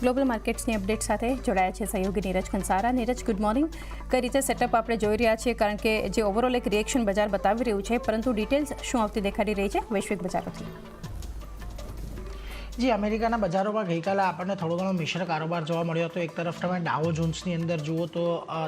Global માર્કેટ્સની update સાથે જોડાયા છે સહયોગી નીરજ ખંસારા. Neeraj, good morning. કઈ રીતે સેટઅપ આપણે જોઈ રહ્યા છીએ, કારણ કે જે ઓવરઓલ એક રિએક્શન બજાર બતાવી રહ્યું છે, પરંતુ ડિટેલ્સ શું આવતી દેખાડી રહી છે વૈશ્વિક બજારોથી? જી, અમેરિકાના બજારોમાં ગઈકાલે આપણને થોડો ઘણો મિશ્ર કારોબાર જોવા મળ્યો હતો. એક તરફ તમે ડાઉ જોન્સની અંદર જુઓ તો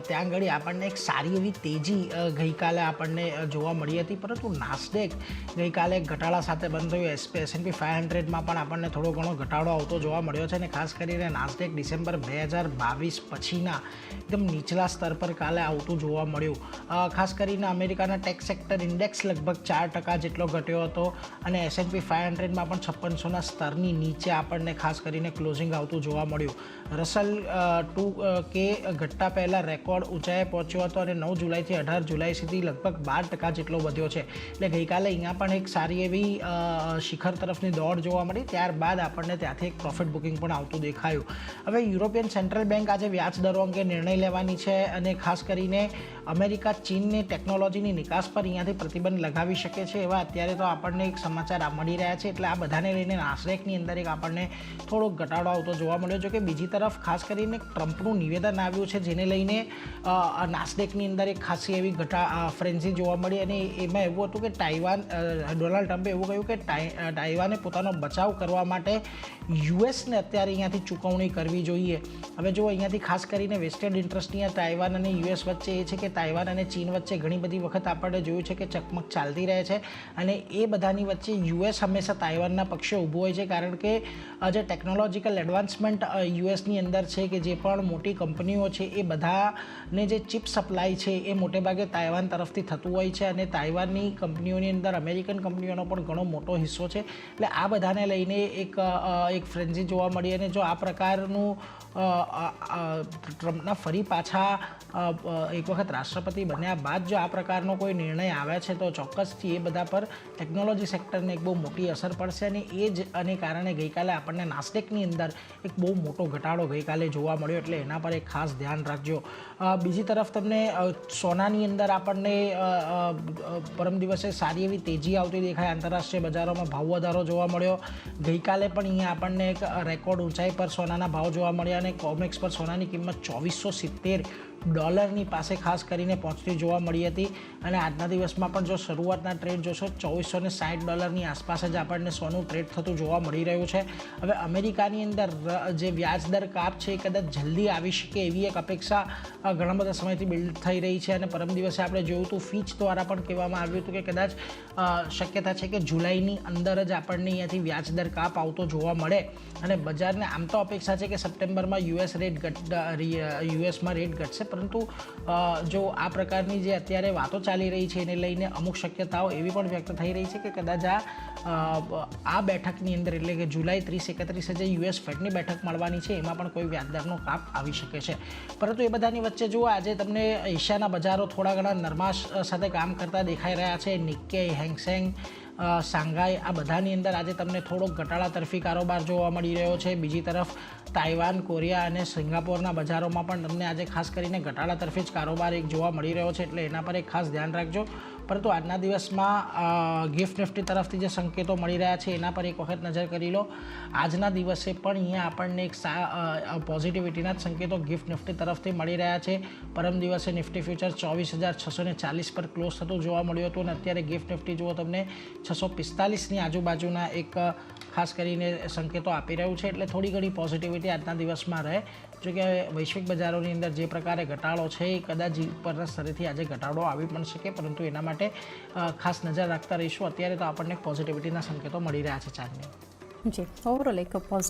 ત્યાં આગળ આપણને એક સારી એવી તેજી ગઈકાલે આપણને જોવા મળી હતી, પરંતુ નાસ્ડેક ગઈકાલે ઘટાડા સાથે બંધ થયું. S&P 500માં પણ આપણને થોડો ઘણો ઘટાડો આવતો જોવા મળ્યો છે, અને ખાસ કરીને નાસ્ડેક ડિસેમ્બર 2022 પછીના એકદમ નીચલા સ્તર પર કાલે આવતું જોવા મળ્યું. ખાસ કરીને અમેરિકાના ટેક સેક્ટર ઇન્ડેક્સ લગભગ 4% જેટલો ઘટ્યો હતો, અને S&P 500માં પણ 5600ના સ્તરની નીચે આપણને ખાસ કરીને ક્લોઝિંગ આવતું જોવા મળ્યું. રસલ 2K ઘટતા પહેલાં રેકોર્ડ ઊંચાઈએ પહોંચ્યો હતો અને 9 જુલાઈથી 18 જુલાઈ સુધી લગભગ 12% જેટલો વધ્યો છે. એટલે ગઈકાલે અહીંયા પણ એક સારી એવી શિખર તરફની દોડ જોવા મળી. ત્યારબાદ આપણને ત્યાંથી એક પ્રોફિટ બુકિંગ પણ આવતું દેખાયું. હવે યુરોપિયન સેન્ટ્રલ બેંક આજે વ્યાજ દરો અંગે નિર્ણય લેવાની છે, અને ખાસ કરીને અમેરિકા ચીનની ટેકનોલોજીની નિકાસ પર અહીંયાથી પ્રતિબંધ લગાવી શકે છે, એવા અત્યારે તો આપણને એક સમાચાર મળી રહ્યા છે. એટલે આ બધાને લઈને નાસ્ડેકની અંદર એક આપણને થોડોક ઘટાડો આવતો જોવા મળ્યો. જો કે બીજી તરફ ખાસ કરીને ટ્રમ્પનું નિવેદન આવ્યું છે, જેને લઈને નાસ્ડેકની અંદર એક ખાસી એવી ફ્રેન્સી જોવા મળી, અને એમાં એવું હતું કે ડોનાલ્ડ ટ્રમ્પે એવું કહ્યું કે તાઇવાને પોતાનો બચાવ કરવા માટે યુએસને અત્યારે અહીંયાથી ચૂકવણી કરવી જોઈએ. હવે જો અહીંયાથી ખાસ કરીને વેસ્ટેડ ઇન્ટરેસ્ટની તાઇવાન અને યુએસ વચ્ચે એ છે કે તાઇવાન અને ચીન વચ્ચે ઘણી બધી વખત આપણે જોયું છે કે ચકમક ચાલતી રહે છે, અને એ બધાની વચ્ચે યુએસ હંમેશા તાઇવાનના પક્ષે ઊભું હોય છે, કારણ કે જે ટેકનોલોજીકલ એડવાન્સમેન્ટ યુએસની અંદર છે, કે જે પણ મોટી કંપનીઓ છે એ બધાને જે ચિપ સપ્લાય છે એ મોટેભાગે તાઇવાન તરફથી થતું હોય છે, અને તાઇવાનની કંપનીઓની અંદર અમેરિકન કંપનીઓનો પણ ઘણો મોટો હિસ્સો છે. એટલે આ બધાને લઈને એક ફ્રેન્ઝી જોવા મળી, અને જો આ પ્રકારનું ટ્રમ્પના ફરી પાછા એક વખત રાષ્ટ્રપતિ બન્યા બાદ જો આ પ્રકારનો કોઈ નિર્ણય આવે છે, તો ચોક્કસથી એ બધા પર ટેકનોલોજી સેક્ટરને એક બહુ મોટી અસર પડશે, અને કારણે ગઈકાલે આપણને નાસ્ડેકની અંદર એક બહુ મોટો ઘટાડો ગઈકાલે જોવા મળ્યો. એટલે એના પર એક ખાસ ધ્યાન રાખજો. બીજી તરફ તમને સોનાની અંદર આપણને પરમ દિવસે સારી એવી તેજી આવતી દેખાય. આંતરરાષ્ટ્રીય બજારોમાં ભાવ વધારો જોવા મળ્યો. ગઈકાલે પણ અહીંયા આપણને એક રેકોર્ડ ઊંચાઈ પર સોનાના ભાવ જોવા મળ્યા, અને કોમેક્સ પર સોનાની કિંમત $2470 પાસે ખાસ કરીને પહોંચતી જોવા મળી હતી. અને આજના દિવસમાં પણ જો શરૂઆતના ટ્રેડ જોશો, $2460 આસપાસ જ આપણને સોનું ટ્રેડ થતું જોવા મળી રહ્યું છે. હવે અમેરિકાની અંદર જે વ્યાજદર કાપ છે એ કદાચ જલ્દી આવી શકે એવી એક અપેક્ષા ઘણા બધા સમયથી બિલ્ડ થઈ રહી છે, અને પરમ દિવસે આપણે જોયું હતું ફીચ દ્વારા પણ કહેવામાં આવ્યું હતું કે કદાચ શક્યતા છે કે જુલાઈની અંદર જ આપણને અહીંયાથી વ્યાજદર કાપ આવતો જોવા મળે. અને બજારને આમ તો અપેક્ષા છે કે સપ્ટેમ્બરમાં યુએસમાં રેટ ઘટશે, પરંતુ જો આ પ્રકારની જે અત્યારે વાતો ચાલી રહી છે એને લઈને અમુક શક્યતાઓ એવી પણ વ્યક્ત થઈ રહી છે કે કદાચ આ બેઠકની અંદર, એટલે કે જુલાઈ 30-31 જે યુએસ ફેડની બેઠક મળવાની છે, એમાં પણ કોઈ વ્યાજદરનો કાપ આવી શકે છે. પરંતુ એ બધાની વચ્ચે જુઓ, આજે તમને એશિયાના બજારો થોડા ઘણા નરમાશ સાથે કામ કરતા દેખાઈ રહ્યા છે. નિક્કેઈ, હેંગસેંગ, શાંઘાઈ, આ બધાની અંદર આજે તમને થોડોક ઘટાડા તરફી કારોબાર જોવા મળી રહ્યો છે. બીજી તરફ તાઇવાન, કોરિયા અને સિંગાપોરના બજારોમાં પણ તમને આજે ખાસ કરીને ઘટાડા તરફી જ કારોબાર એક જોવા મળી રહ્યો છે, એટલે એના પર એક ખાસ ધ્યાન રાખજો. પરંતુ આજના દિવસમાં ગિફ્ટ નિફ્ટી તરફથી જે સંકેતો મળી રહ્યા છે એના પર એક વખત નજર કરી લો. આજના દિવસે પણ અહીંયા આપણને એક પોઝિટિવિટીના જ સંકેતો ગિફ્ટ નિફ્ટી તરફથી મળી રહ્યા છે. પરમ દિવસે નિફ્ટી ફ્યુચર 24,640 પર ક્લોઝ થતું જોવા મળ્યું હતું, અને અત્યારે ગિફ્ટ નિફ્ટી જુઓ તમને 645ની આજુબાજુના એક ખાસ કરીને સંકેતો આપી રહ્યું છે. એટલે થોડી ઘણી પોઝિટિવિટી આજના દિવસમાં રહે. જો કે વૈશ્વિક બજારોની અંદર જે પ્રકારે ઘટાડો છે એ કદાચ પરના સ્તરેથી આજે ઘટાડો આવી પણ શકે, પરંતુ એના માટે ખાસ નજર રાખતા રહીશું. અત્યારે તો આપણને પોઝિટિવિટીના સંકેતો મળી રહ્યા છે ચાર્ટની. જી, ઓવરઓલ એક